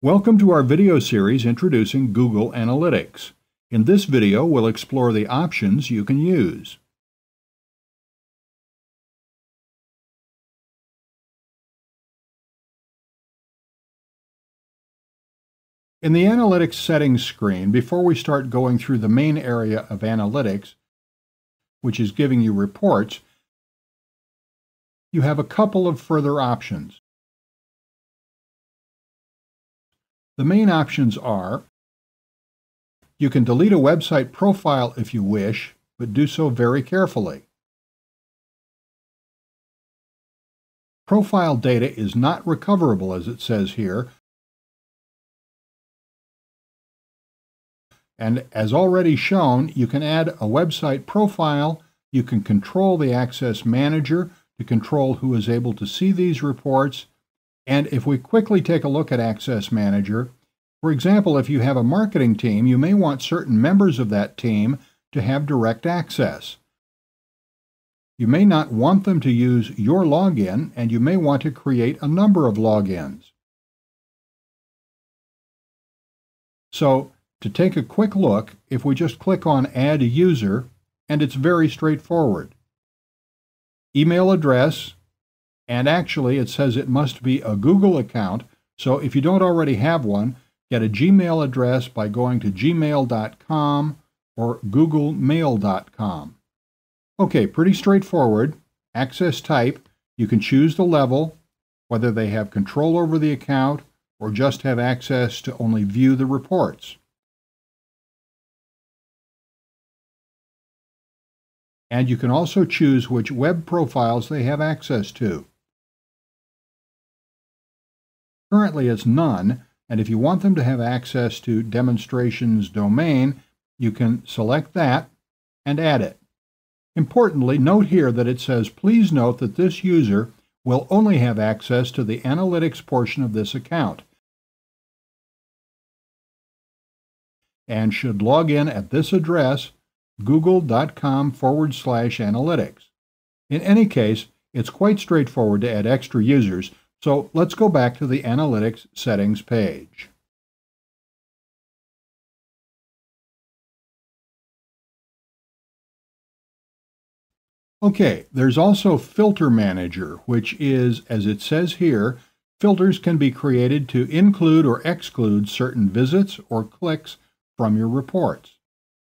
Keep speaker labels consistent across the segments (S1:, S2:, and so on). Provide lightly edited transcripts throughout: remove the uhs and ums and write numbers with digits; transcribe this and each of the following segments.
S1: Welcome to our video series introducing Google Analytics. In this video, we'll explore the options you can use. In the Analytics Settings screen, before we start going through the main area of Analytics, which is giving you reports, you have a couple of further options. The main options are: you can delete a website profile if you wish, but do so very carefully. Profile data is not recoverable, as it says here, and as already shown, you can add a website profile. You can control the Access Manager to control who is able to see these reports. And if we quickly take a look at Access Manager, for example, if you have a marketing team, you may want certain members of that team to have direct access. You may not want them to use your login, and you may want to create a number of logins. So, to take a quick look, if we just click on Add a User, and it's very straightforward. Email address, and actually it says it must be a Google account, so if you don't already have one, get a Gmail address by going to gmail.com or googlemail.com. Okay, pretty straightforward. Access type, you can choose the level, whether they have control over the account or just have access to only view the reports. And you can also choose which web profiles they have access to. Currently it's none, and if you want them to have access to demonstrations domain, you can select that and add it. Importantly, note here that it says, please note that this user will only have access to the analytics portion of this account and should log in at this address, google.com/analytics. In any case, it's quite straightforward to add extra users, so let's go back to the Analytics Settings page. Okay, there's also Filter Manager, which is, as it says here, filters can be created to include or exclude certain visits or clicks from your reports.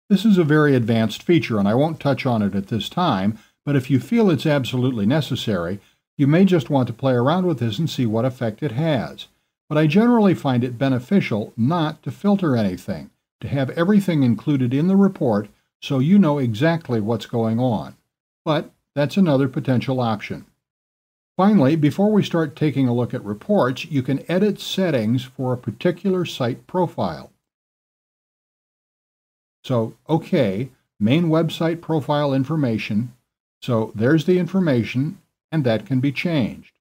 S1: This is a very advanced feature, and I won't touch on it at this time, but if you feel it's absolutely necessary, you may just want to play around with this and see what effect it has. But I generally find it beneficial not to filter anything, to have everything included in the report so you know exactly what's going on. But that's another potential option. Finally, before we start taking a look at reports, you can edit settings for a particular site profile. So, okay, main website profile information. So there's the information, and that can be changed.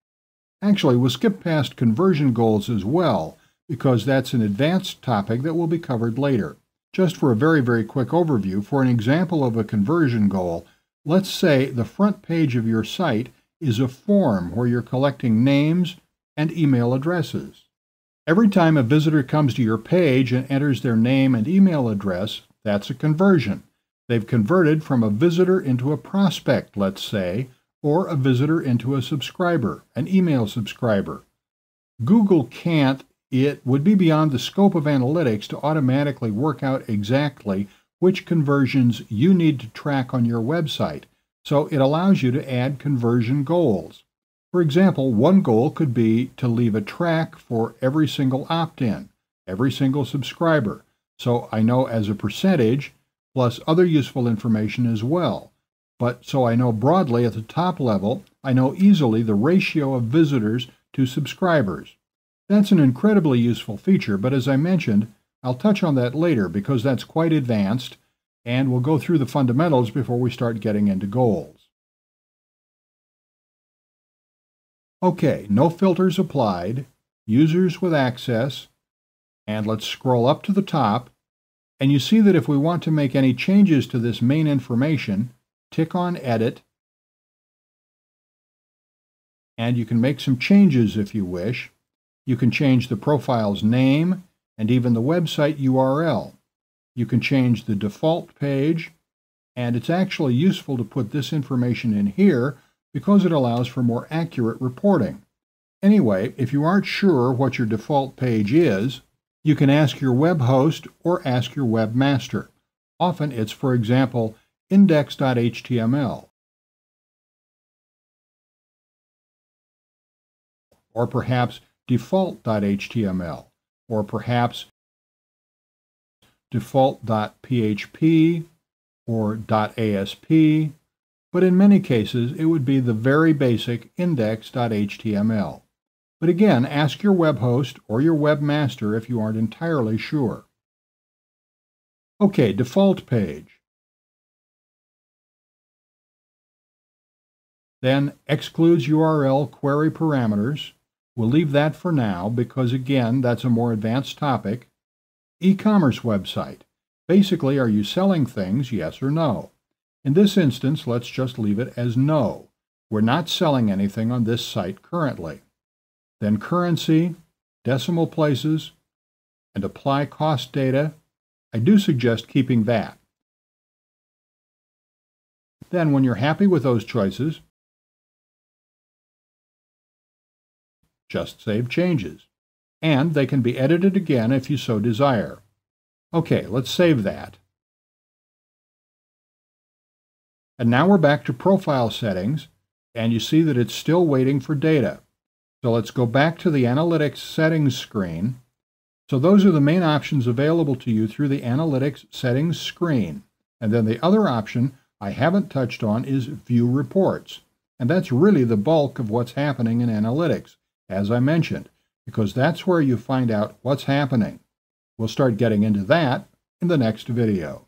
S1: Actually, we'll skip past conversion goals as well, because that's an advanced topic that will be covered later. Just for a very, very quick overview, for an example of a conversion goal, let's say the front page of your site is a form where you're collecting names and email addresses. Every time a visitor comes to your page and enters their name and email address, that's a conversion. They've converted from a visitor into a prospect, let's say, or a visitor into a subscriber, an email subscriber. Google can't, it would be beyond the scope of analytics to automatically work out exactly which conversions you need to track on your website, so it allows you to add conversion goals. For example, one goal could be to leave a track for every single opt-in, every single subscriber, so I know as a percentage, plus other useful information as well. But so I know broadly at the top level, I know easily the ratio of visitors to subscribers. That's an incredibly useful feature, but as I mentioned, I'll touch on that later because that's quite advanced, and we'll go through the fundamentals before we start getting into goals. Okay, no filters applied, users with access, and let's scroll up to the top, and you see that if we want to make any changes to this main information, tick on Edit, and you can make some changes if you wish. You can change the profile's name and even the website URL. You can change the default page, and it's actually useful to put this information in here because it allows for more accurate reporting. Anyway, if you aren't sure what your default page is, you can ask your web host or ask your webmaster. Often it's, for example, index.html, or perhaps default.html, or perhaps default.php or .asp, but in many cases it would be the very basic index.html. But again, ask your web host or your webmaster if you aren't entirely sure. Okay, default page. Then excludes URL query parameters. We'll leave that for now because, again, that's a more advanced topic. E-commerce website. Basically, are you selling things, yes or no? In this instance, let's just leave it as no. We're not selling anything on this site currently. Then currency, decimal places, and apply cost data. I do suggest keeping that. Then, when you're happy with those choices, just save changes. And they can be edited again if you so desire. Okay, let's save that. And now we're back to profile settings, and you see that it's still waiting for data. So let's go back to the Analytics Settings screen. So those are the main options available to you through the Analytics Settings screen. And then the other option I haven't touched on is View Reports. And that's really the bulk of what's happening in analytics, as I mentioned, because that's where you find out what's happening. We'll start getting into that in the next video.